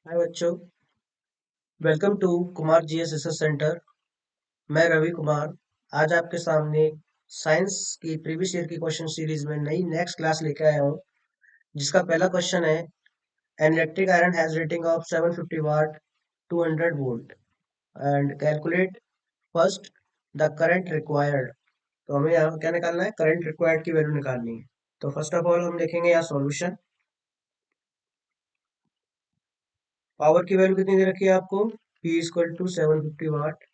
हाय बच्चों, welcome to Kumar GS research centre. मैं रवि कुमार आज आपके सामने साइंस की प्रीवियस ईयर की क्वेश्चन सीरीज में नई नेक्स्ट क्लास लेके आया हूँ, जिसका पहला क्वेश्चन है an electric iron has rating of 750 watt 200 volt and calculate first the current required. तो हमें यहाँ क्या निकालना है? करंट रिक्वायर्ड की वैल्यू निकालनी है। तो फर्स्ट ऑफ ऑल हम देखेंगे यहाँ सॉल्यूशन। पावर की वैल्यू कितनी दे रखी है आपको? P equal to 750 watt.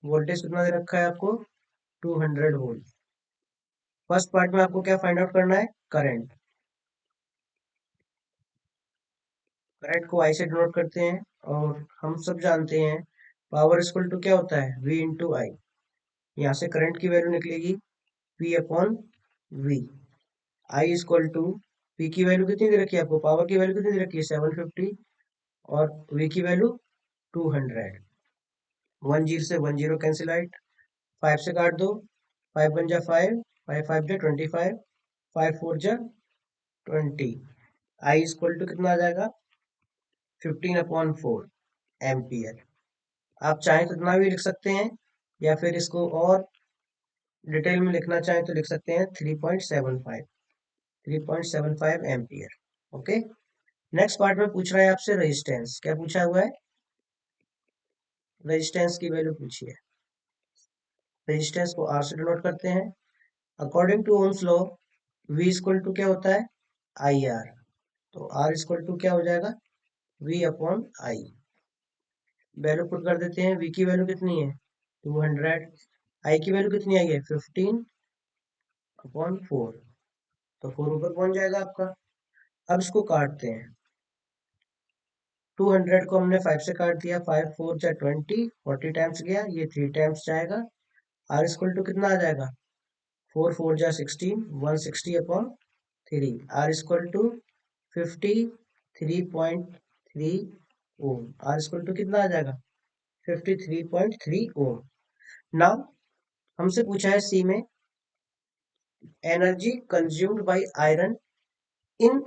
Voltage कितना दे रखा है आपको? 200 वोल्ट। फर्स्ट पार्ट में आपको क्या फाइंड आउट करना है? करंट। करंट को आई से डिनोट करते हैं और हम सब जानते हैं पावर इक्वल टू क्या होता है? V into I. यहाँ से करंट की वैल्यू निकलेगी P upon V। I equal to P की वैल्यू कितनी दे रखी है आपको? पावर की वैल्यू कितनी दे रखी है? 750 और V की वैल्यू 200। 10 से 10 कैंसिल आउट, 5 से काट दो, 5 बन जा 5, 5 5 जा 25, 5 4 जा 20। आई इक्वल टू कितना आ जाएगा? 15/4 एम्पियर। आप चाहें तो इतना भी लिख सकते हैं या फिर इसको और डिटेल में लिखना चाहें तो लिख सकते हैं 3.75 एम्पियर। ओके। नेक्स्ट पार्ट में पूछ रहा है आपसे रेजिस्टेंस। क्या पूछा हुआ है? रेजिस्टेंस की वैल्यू पूछी है। रेजिस्टेंस को आर से डिनोट करते हैं। According to Ohm's law V equal to क्या होता है? I R. तो आर इक्वल टू क्या हो जाएगा? V upon I. Value put कर देते हैं। वी की वैल्यू कितनी है? 200। आई की वैल्यू कितनी आई है? 15/4। तो 4 ऊपर पहुंच जाएगा आपका। अब इसको काटते हैं। 200 को हमने 5 से काट दिया। 5 4 जा 20, 40 टाइम्स गया, ये 3 टाइम्स जाएगा। आर इक्वल टू कितना आ जाएगा? 4 4 जा 16, 160/3। R equal to 53.3 ohm. R equal to कितना आ जाएगा? 53.3 ओम। नाउ हमसे पूछा है सी में energy consumed by iron in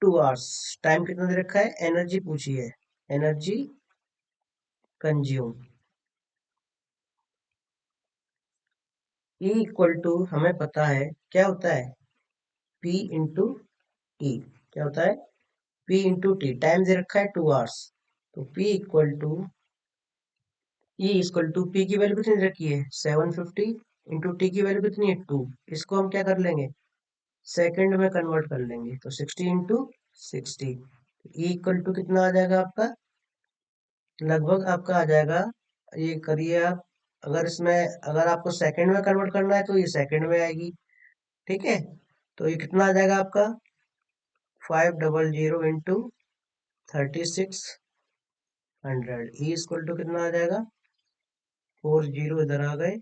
2 hours. Time कितना दे रखा है? एनर्जी पूछी है। Energy consume E equal to हमें पता है क्या होता है? P into T. क्या होता है? P into T. टाइम दे रखा है 2 आवर्स। तो P equal to E equal to P की वैल्यू कितनी दे रखी है? 750 इंटू टी की वैल्यू कितनी है? 2। इसको हम क्या कर लेंगे? सेकंड में कन्वर्ट कर लेंगे। तो 60 इंटू 60। E इक्वल टू कितना आ जाएगा आपका? लगभग आपका आ जाएगा, ये करिए आप। अगर इसमें अगर आपको सेकंड में कन्वर्ट करना है तो ये सेकंड में आएगी। ठीक है। तो ये कितना आ जाएगा आपका? 500 इंटू 3600। ई इक्वल टू कितना आ जाएगा? 40 इधर आ गए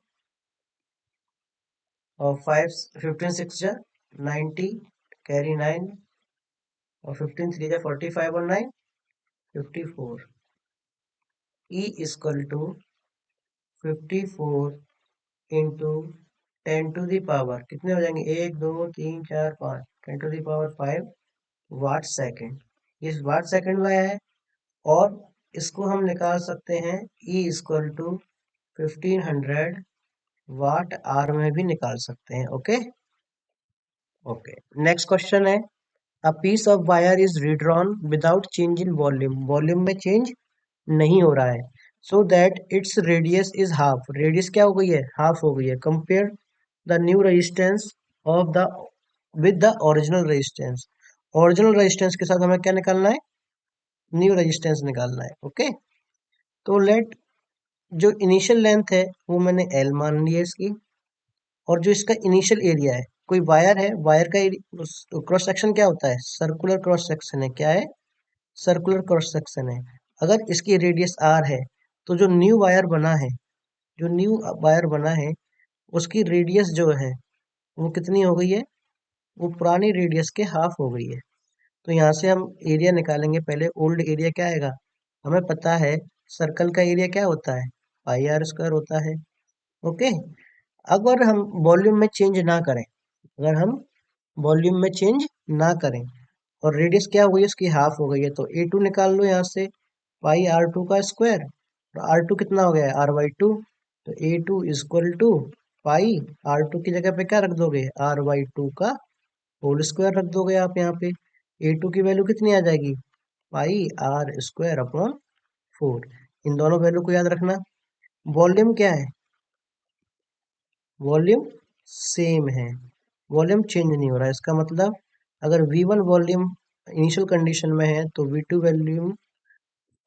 और 5 15 6 जा 90, कैरी 9 और 15 3 जा 45 और 9 54। E equal to 54 into 10 to the power कितने हो जाएंगे? 1 2 3 4 5, 10 to the power 5 watt second. इस वाट सेकेंड में है और इसको हम निकाल सकते हैं E equal to 1500 watt hour में भी निकाल सकते हैं। Okay okay. नेक्स्ट क्वेश्चन है a piece of wire is redrawn without change in volume. Volume में चेंज नहीं हो रहा है। So that its radius is half. Radius क्या हो गई है? हाफ हो गई है। Compare the new resistance of the with the original resistance. Original resistance के साथ हमें क्या निकालना है? न्यू रेजिस्टेंस निकालना है। ओके। तो लेट जो इनिशियल लेंथ है वो मैंने एल मान ली है इसकी, और जो इसका इनिशियल एरिया है, कोई वायर है, वायर का क्रॉस सेक्शन क्या होता है? सर्कुलर क्रॉस सेक्शन है। क्या है? सर्कुलर क्रॉस सेक्शन है। अगर इसकी रेडियस आर है तो जो न्यू वायर बना है, जो न्यू वायर बना है उसकी रेडियस जो है वो कितनी हो गई है? वो पुरानी रेडियस के हाफ हो गई है। तो यहाँ से हम एरिया निकालेंगे। पहले ओल्ड एरिया क्या आएगा? हमें पता है सर्कल का एरिया क्या होता है? पाई आर स्क्वायर होता है। ओके। अगर हम वॉल्यूम में चेंज ना करें, अगर हम वॉल्यूम में चेंज ना करें और रेडियस क्या हो गई, उसकी हाफ हो गई है, तो A2 निकाल लो यहाँ से, पाई R2 का स्क्वायर। और R2 कितना हो गया, R/2, तो A2 equal to pi R2 की जगह पे क्या रख दोगे, R/2 का होल स्क्वायर रख दोगे आप यहाँ पे। A2 की वैल्यू कितनी आ जाएगी, पाई R² अपॉन 4। इन दोनों वैल्यू को याद रखना। वॉल्यूम क्या है, वॉल्यूम सेम है, वॉल्यूम चेंज नहीं हो रहा है। इसका मतलब अगर V1 वॉल्यूम इनिशियल कंडीशन में है तो V2 वॉल्यूम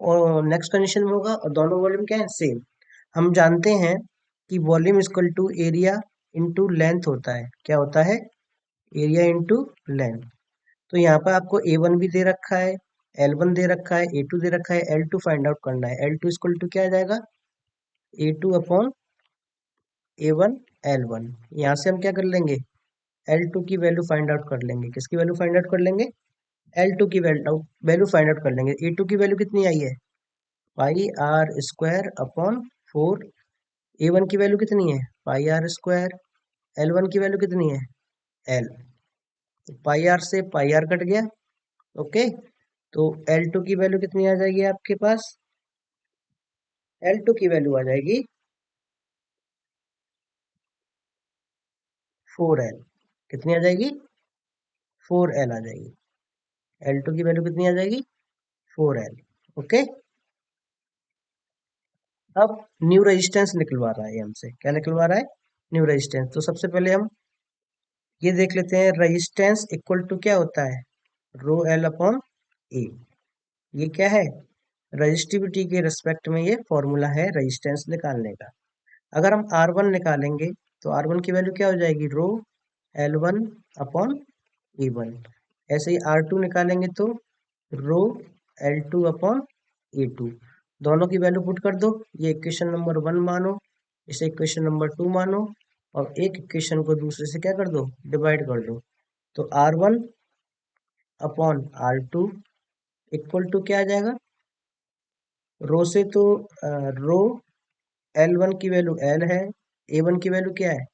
और नेक्स्ट कंडीशन में होगा, और दोनों वॉल्यूम क्या है, सेम। हम जानते हैं कि volume equal to area into length होता है। क्या होता है, एरिया इंटू लेंथ। तो यहाँ पर आपको A1 भी दे रखा है, L1 दे रखा है, A2 दे रखा है, L2 फाइंड आउट करना है। L2 इक्वल टू क्या आ जाएगा, A2 अपॉन A1 L1। यहाँ से हम क्या कर लेंगे, L2 की वैल्यू फाइंड आउट कर लेंगे। किसकी वैल्यू फाइंड आउट कर लेंगे, L2 की वैल्यू फाइंड आउट कर लेंगे। A2 की वैल्यू कितनी आई है, पाई R² अपॉन 4। A1 की वैल्यू कितनी है, पाई R²। L1 की वैल्यू कितनी है, L। तो पाई आर से पाई आर कट गया। ओके, तो L2 की वैल्यू कितनी आ जाएगी आपके पास, L2 की वैल्यू आ जाएगी 4L। कितनी आ जाएगी, 4L आ जाएगी। L2 की वैल्यू कितनी आ जाएगी, 4L। ओके, अब न्यू रेजिस्टेंस निकलवा रहा है हमसे, क्या निकलवा रहा है, न्यू रेजिस्टेंस। तो सबसे पहले हम ये देख लेते हैं, रेजिस्टेंस इक्वल टू क्या होता है, ρL/A। ये क्या है, रजिस्टिविटी के रिस्पेक्ट में ये फॉर्मूला है रेजिस्टेंस निकालने का। अगर हम R1 निकालेंगे तो R1 की वैल्यू क्या हो जाएगी, ρL1/A1। ऐसे ही R2 निकालेंगे तो ρL2/A2। दोनों की वैल्यू पुट कर दो। ये इक्वेशन नंबर 1 मानो, इसे इक्वेशन नंबर 2 मानो, और एक इक्वेशन को दूसरे से क्या कर दो, डिवाइड कर दो। तो R1/R2 इक्वल टू क्या आ जाएगा, रो से तो रो L1 की वैल्यू L है, A1 की वैल्यू क्या है,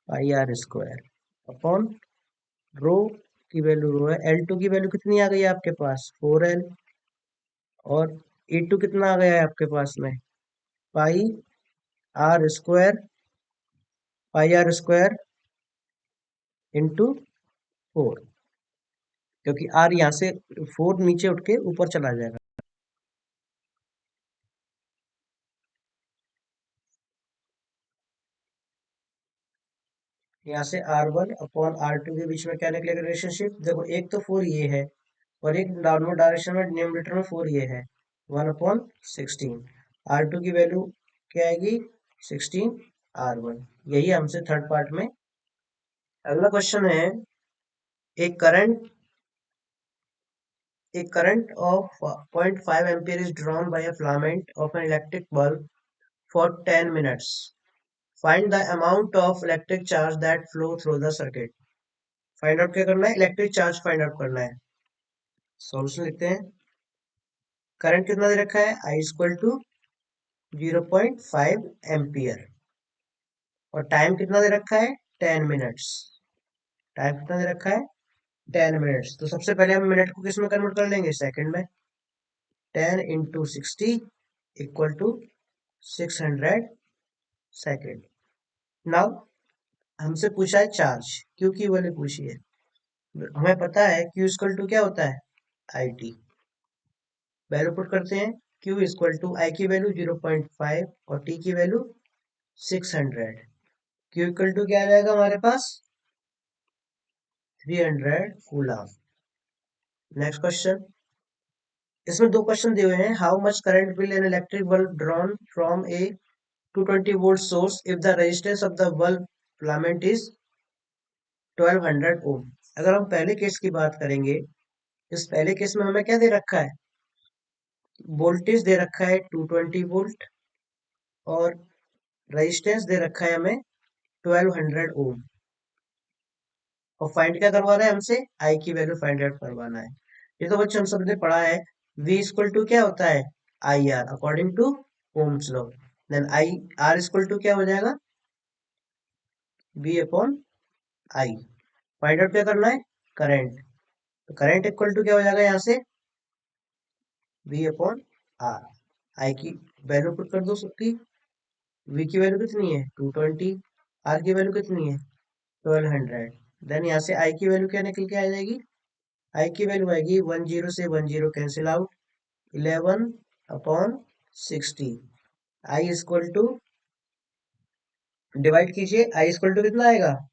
पाई R² अपॉन रो की वैल्यू रो है, L2 की वैल्यू कितनी आ गई है आपके पास, 4L। और A2 कितना आ गया है आपके पास में, पाई R², पाई R² इंटू 4, क्योंकि R यहाँ से 4 नीचे उठ के ऊपर चला जाएगा। यहाँ से R1/R2 के बीच में क्या निकलेगा रिलेशनशिप, देखो एक तो 4 ये है, और एक डाउनवर्ड डायरेक्शन में न्यूमरेटर में 4 ये है, 1/16। R2 की वैल्यू क्या आएगी, 16R1। यही हमसे थर्ड पार्ट में। अगला क्वेश्चन है, एक current of 0.5 ampere is drawn by a filament of an electric bulb for 10 minutes. Find the amount of electric charge that flow through the circuit. Find out क्या करना है, electric charge find out करना है। Solution लिखते हैं। Current कितना दे रखा है, I इक्वल टू 0.5 एम्पियर, और टाइम कितना दे रखा है, 10 मिनट्स। टाइम कितना दे रखा है, 10 मिनट्स। तो सबसे पहले हम मिनट को किस में कन्वर्ट कर लेंगे, सेकंड में। 10 इंटू 60 इक्वल टू 600 सेकेंड। नाउ हमसे पूछा है चार्ज, क्यू की वैल्यू पूछी है। हमें पता है क्यू इक्वल टू क्या होता है, आई टी। वैल्यू पुट करते हैं, क्यू इक्वल टू आई की वैल्यू 0.5 और टी की वैल्यू 600। क्यू इक्वल टू क्या आ जाएगा हमारे पास, 300 कूलम। नेक्स्ट क्वेश्चन, इसमें दो क्वेश्चन दिए हुए हैं। How much current will an electric bulb drawn from A 220 volt source if the resistance of the bulb filament is 1200 ओम। अगर हम पहले केस की बात करेंगे, इस पहले केस में हमें क्या दे रखा है, वोल्टेज दे रखा है 220 वोल्ट, और रेजिस्टेंस दे रखा है हमें 1200 ओम। और फाइंड क्या करवा रहा है हमसे, आई की वैल्यू फाइंड आउट करवाना है। ये तो बच्चों हम सबने पढ़ा है, V इक्वल टू क्या होता है, I R according to Ohm's law. Then I R equal to क्या हो जाएगा, V upon I. Find out क्या करना है, करंट। तो करंट इक्वल टू क्या हो जाएगा यहाँ से V अपॉन R। आई की वैल्यू पुट कर दो सबकी। V की वैल्यू कितनी है 220, R की वैल्यू कितनी है 1200। देन यहाँ से I की वैल्यू क्या निकल के आ जाएगी, I की वैल्यू आएगी 10 से 10 cancel out, 11 upon 60। I equal to divide कीजिए, I इक्वल टू कितना आएगा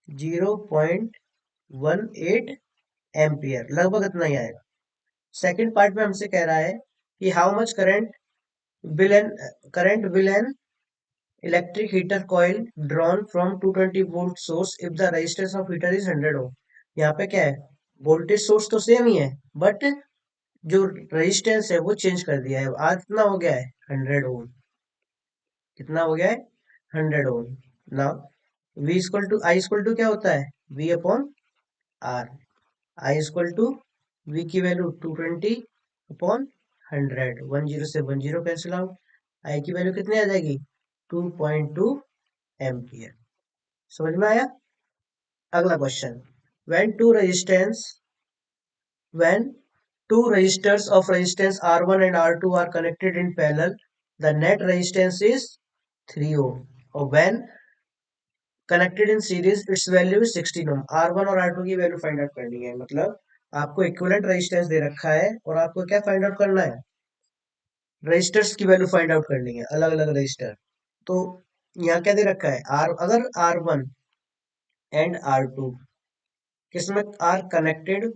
0.18 एम्पियर, लगभग इतना ही आएगा। सेकंड पार्ट में हमसे कह रहा है कि how much current will an electric heater coil drawn from 220 volt source if the resistance of heater is 100 ओम। यहाँ पे क्या है, वोल्टेज सोर्स तो सेम ही है बट जो रेजिस्टेंस है वो चेंज कर दिया है। आज कितना हो गया है 100 ओम, कितना हो गया है 100 ohm. Now V equal to I equal to क्या होता है V upon R। I equal to V की वैल्यू 220 अपॉन 100, 10 से 10 कैंसिल आउट, आई की वैल्यू कितनी आ जाएगी 2.2 एम्पियर। समझ में आया। अगला question, when two resistance when two resistors of resistance R1 and R2 are connected in parallel, the net resistance is 3 ohm, or when connected in series its value is 16 ohm। R1 और R2 की value find out करनी है, मतलब आपको equivalent resistance दे रखा है और आपको क्या फाइंड आउट करना है, रेजिस्टर्स की वैल्यू फाइंड आउट करनी है, अलग अलग रेजिस्टर। तो यहाँ क्या दे रखा है, आर अगर R1 एंड R2 किसमें are connected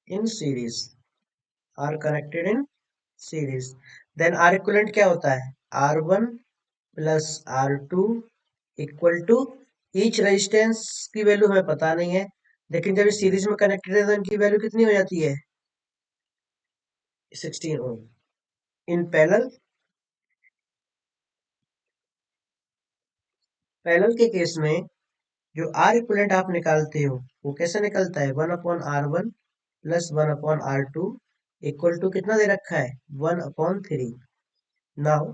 in series, are connected in series, then R equivalent क्या होता है R1 plus R2 equal to, each resistance की वैल्यू हमें पता नहीं है, लेकिन जब ये सीरीज में कनेक्टेड है तो इनकी वैल्यू कितनी हो जाती है 16 ओम। इन पैरेलल के केस में जो आर इक्विवेलेंट आप निकालते हो वो कैसे निकलता है 1/R1 plus 1/R2 equal to कितना दे रखा है 1/3। नाउ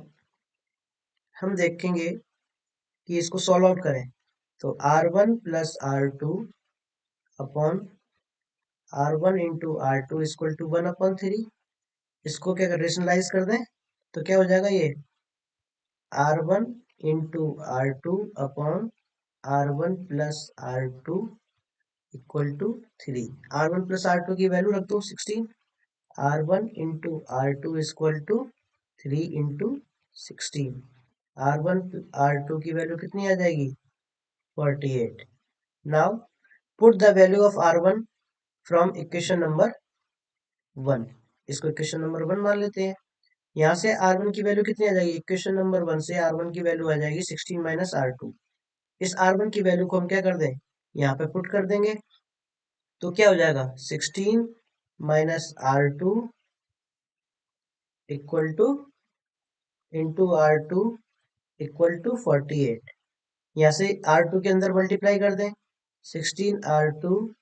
हम देखेंगे कि इसको सॉल्व आउट करें, तो R1 plus R2 upon R1 into R2 equal to 1/3। इसको क्या रेशनलाइज कर दें तो क्या हो जाएगा ये R1 into R2 upon R1 plus R2 equal to 3। R1 plus R2 की वैल्यू रख दो 16, R1 into R2 equal to 3 into 16। R1 R2 की वैल्यू कितनी आ जाएगी 48। Now put the value of R1 from equation number 1, इसको equation number 1 मान लेते हैं। यहाँ से R1 की वैल्यू कितनी आ जाएगी, इक्वेशन नंबर 1 से R1 की वैल्यू आ जाएगी 16 माइनस R2। इस R1 की वैल्यू को हम क्या कर दें, यहाँ पे पुट कर देंगे, तो क्या हो जाएगा 16 minus R2 equal to into R2 equal to 48। यहाँ से R2 के अंदर मल्टीप्लाई कर दें, 16R2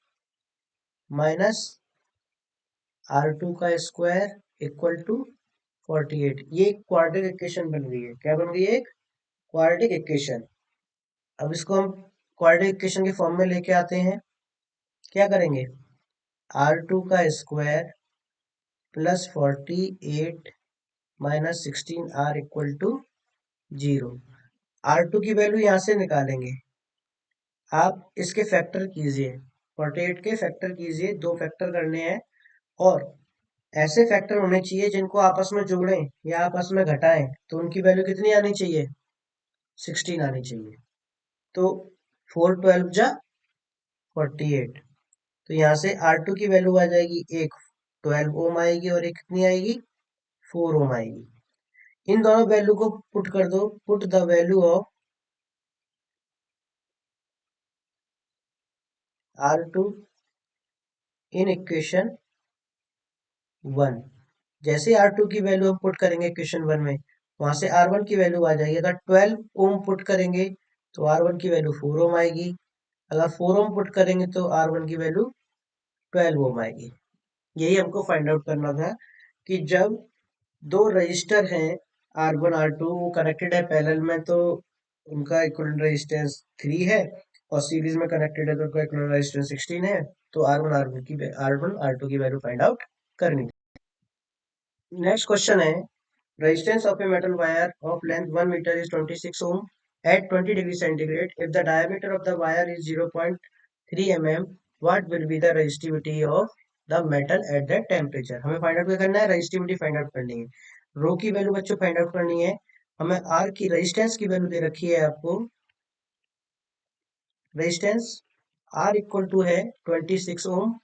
माइनस R2 का स्क्वायर इक्वल टू 48। ये एक क्वाड्रेटिक इक्वेशन बन गई है, क्या बन गई है एक क्वाड्रेटिक इक्वेशन। अब इसको हम क्वाड्रेटिक इक्वेशन के फॉर्म में लेके आते हैं, क्या करेंगे R2 का square plus 48 minus 16R equal to 0। R2 की वैल्यू यहाँ से निकालेंगे, आप इसके फैक्टर कीजिए, 48 के फैक्टर कीजिए, दो फैक्टर करने हैं और ऐसे फैक्टर होने चाहिए जिनको आपस में जोड़ें या आपस में घटाएं, तो उनकी वैल्यू कितनी आनी चाहिए 16 आनी चाहिए। तो 4 12 जा 48, तो यहाँ से R2 की वैल्यू आ जाएगी, एक 12 ओम आएगी और एक कितनी आएगी 4 ओम आएगी। इन दोनों वैल्यू को पुट कर दो, put the value of R2 in equation 1। जैसे R2 की वैल्यू हम पुट करेंगे इक्वेशन 1 में, वहां से R1 की वैल्यू आ जाएगी। अगर 12 ओम पुट करेंगे तो R1 की वैल्यू 4 ओम आएगी, अगर 4 ओम पुट करेंगे तो R1 की वैल्यू 12 ओम आएगी। यही हमको फाइंड आउट करना था कि जब दो रजिस्टर हैं R1 R2 वो कनेक्टेड है पैरेलल में, तो उनका इक्विवेलेंट रेजिस्टेंस 3 है, और सीरीज में कनेक्टेड है तो उसका इक्विवेलेंट रेजिस्टेंस 16 है, तो R1 R2 की वैल्यू फाइंड आउट करनी थी। नेक्स्ट क्वेश्चन है, resistance of a metal wire of length 1 meter is 26 ohm at 20 degree centigrade. If the diameter of the wire is 0.3 mm, what will be the resistivity of the metal at that temperature? हमें find out करना है, resistivity find out करनी है। रो की value बच्चों find out करनी है। हमें आर की रेजिस्टेंस की वैल्यू दे रखी है आपको। रेजिस्टेंस आर इक्वल टू है 26 ओम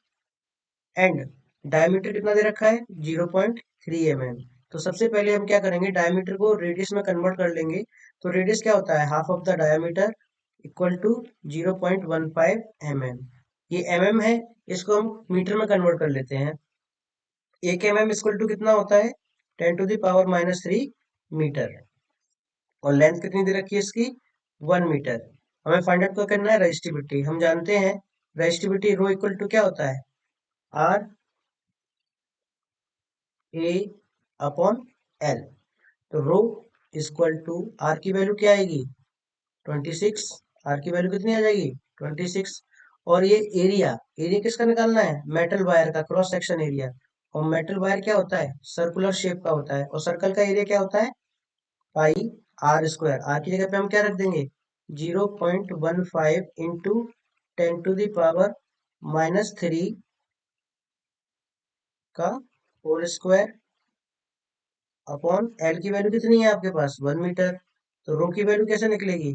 एंड डायमीटर कितना दे रखा है 0.3 mm। तो सबसे पहले हम क्या करेंगे, डायमीटर को रेडियस में कन्वर्ट कर लेंगे। तो रेडियस क्या होता है, half of the diameter equal to 0.15 mm। ये mm है, इसको हम मीटर में कन्वर्ट कर लेते हैं। 1 mm इक्वल टू कितना होता है 10 टू द पावर -3 मीटर। और लेंथ कितनी दे रखी है इसकी 1 मीटर। हमें फाइंड आउट करना है रेजिस्टिविटी। हम जानते हैं रेजिस्टिविटी रो इक्वल टू क्या होता है, आर ए अपॉन एल। तो रो इक्वल टू आर की वैल्यू क्या आएगी 26। आर की वैल्यू कितनी आ जाएगी 26। और ये एरिया, एरिया किसका निकालना है, मेटल वायर का क्रॉस सेक्शन एरिया। और मेटल वायर क्या होता है, सर्कुलर शेप का होता है। और सर्कल का एरिया क्या होता है, पाई आर स्क्वायर। आर की जगह पे हम क्या रख देंगे 0.15 इंटू 10 टू द पावर -3 का होल स्क्वायर अपॉन एल की वैल्यू कितनी है आपके पास 1 मीटर। तो रो की वैल्यू कैसे निकलेगी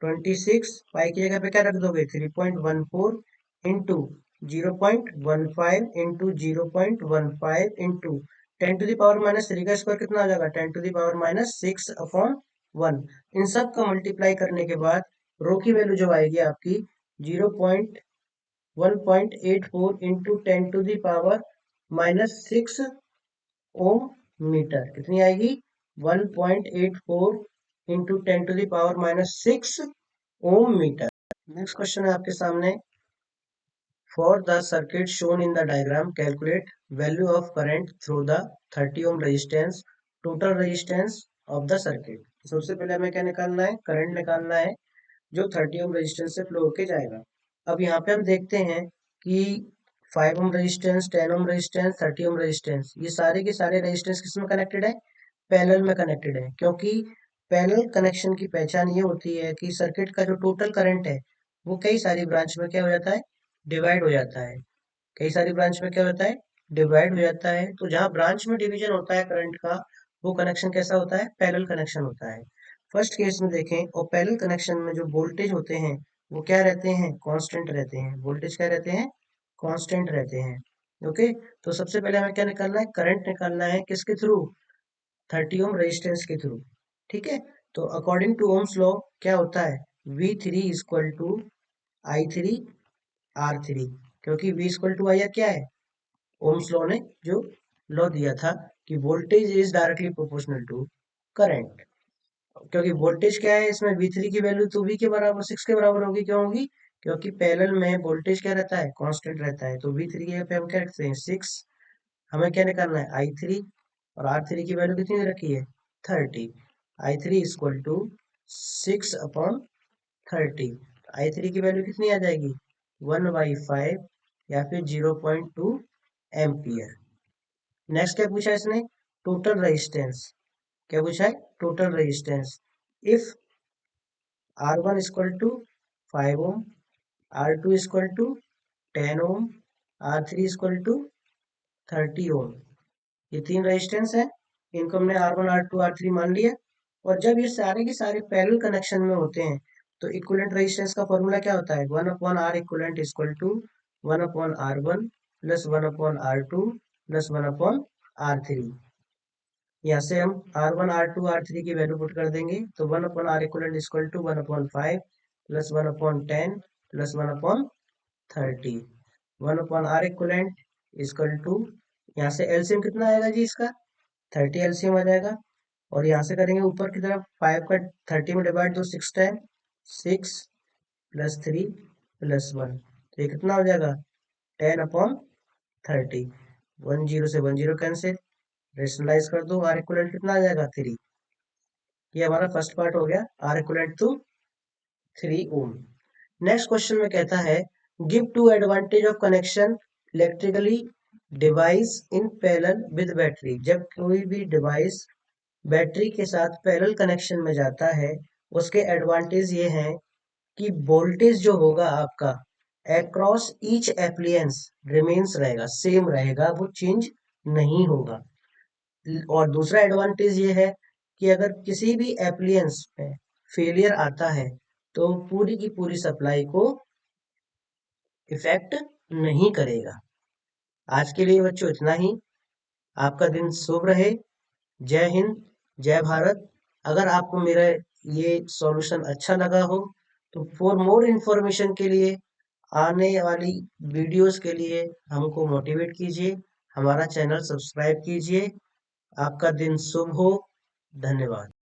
26, पाई की जगह पे क्या रख दोगे 3.14 into 0.15 into 0.15 into 10 to the power -3 का स्क्वायर कितना आ जाएगा 10 टू द पावर -6 अपॉन 1। इन सब का मल्टीप्लाई करने के बाद रो की वैल्यू जो आएगी आपकी 0.1.84 into 10 to the power -6 ohm metre. कितनी आएगी 1.84 into 10 to the power -6 ohm metre. Next question है आपके सामने, for the circuit shown in the diagram calculate value of current through the 30 ohm resistance, total resistance of the circuit. सबसे पहले हमें क्या निकालना है, करंट निकालना है जो 30 ओम रेजिस्टेंस से फ्लो होके जाएगा। अब यहाँ पे हम देखते हैं कि 5 ohm resistance, 10 ohm resistance, 30 ohm resistance, ये सारे के सारे रेजिस्टेंस किसमें कनेक्टेड है, पैरेलल में कनेक्टेड है। क्योंकि पैरेलल कनेक्शन की पहचान ये होती है कि सर्किट का जो टोटल करंट है वो कई सारी ब्रांच में क्या हो जाता है, डिवाइड हो जाता है। कई सारी ब्रांच में क्या होता है, डिवाइड हो जाता है। तो जहां ब्रांच में डिवीजन होता है करंट का, वो कनेक्शन कैसा होता है, पैरेलल कनेक्शन होता है। फर्स्ट केस में देखें, और पैरेलल कनेक्शन में जो वोल्टेज होते हैं वो क्या रहते हैं, कांस्टेंट रहते हैं। वोल्टेज क्या रहते हैं, कांस्टेंट रहते हैं। ओके, तो सबसे पहले हमें क्या निकालना है, करंट निकालना है किसके थ्रू, 30 ओम रेजिस्टेंस के थ्रू। ठीक है, तो अकॉर्डिंग टू ओम्स लॉ क्या होता है, V3 equal to I3 R3। क्योंकि V इक्वल टू आई क्या है, ओम्स लॉ ने जो लॉ दिया था कि voltage is directly proportional to current. क्योंकि वोल्टेज क्या है इसमें, V3 की वैल्यू तो V के बराबर 6 के बराबर होगी। क्यों होगी, क्योंकि पैरेलल में वोल्टेज क्या रहता है, कांस्टेंट रहता है। तो V3 की जगह पे हम क्या रखते हैं 6। हमें क्या निकालना है I3, और R3 की वैल्यू कितनी दे रखी है 30। I3 equal to 6 upon 30। I3 की वैल्यू कितनी आ जाएगी 1/5 या फिर 0.2 एम्पियर। नेक्स्ट क्या पूछा इसने, टोटल रेजिस्टेंस। क्या पूछा है, total resistance. If R1 equal to 5 ohm, R2 equal to 10 ohm, R3 equal to 30 ohm. ये तीन रेजिस्टेंस है, इनको हमने R1 R2 R3 मान लिया। और जब ये सारे के सारे पैरेलल कनेक्शन में होते हैं तो इक्विवेलेंट रेजिस्टेंस का फॉर्मूला क्या होता है, 1/R equivalent equal to 1/R1 plus 1/R2 plus 1/R3। यहाँ से हम R1 R2 R3 की वैल्यू पुट कर देंगे, तो 1/R equivalent equal to 1/5 plus 1/10 plus 1/30। 1/R equivalent equal to, यहाँ से एलसीएम कितना आएगा जी इसका 30 एलसीएम आ जाएगा। और यहाँ से करेंगे ऊपर की तरफ 5 का 30 में डिवाइड दो 6 टाइम, 6 प्लस 3 प्लस 1, तो ये कितना हो जाएगा 10/30। 10 से 10 कैंसिल, रेशनलाइज कर दो, आर इक्वलेंट कितना आ जाएगा 3। ये हमारा फर्स्ट पार्ट हो गया, R equivalent to 3 ohm. Next question में कहता है give two advantage of connection electrically device in parallel with battery. जब कोई भी डिवाइस बैटरी के साथ पैरेलल कनेक्शन में जाता है, उसके एडवांटेज ये हैं कि वोल्टेज जो होगा आपका अक्रॉस ईच एप्लियंस रिमेन्स रहेगा, सेम रहेगा, वो चेंज नहीं होगा। और दूसरा एडवांटेज ये है कि अगर किसी भी एप्लियंस में फेलियर आता है तो पूरी की पूरी सप्लाई को इफेक्ट नहीं करेगा। आज के लिए बच्चों इतना ही। आपका दिन शुभ रहे। जय हिंद, जय भारत। अगर आपको मेरा ये सॉल्यूशन अच्छा लगा हो तो फॉर मोर इन्फॉर्मेशन के लिए, आने वाली वीडियोस के लिए हमको मोटिवेट कीजिए, हमारा चैनल सब्सक्राइब कीजिए। आपका दिन शुभ हो। धन्यवाद।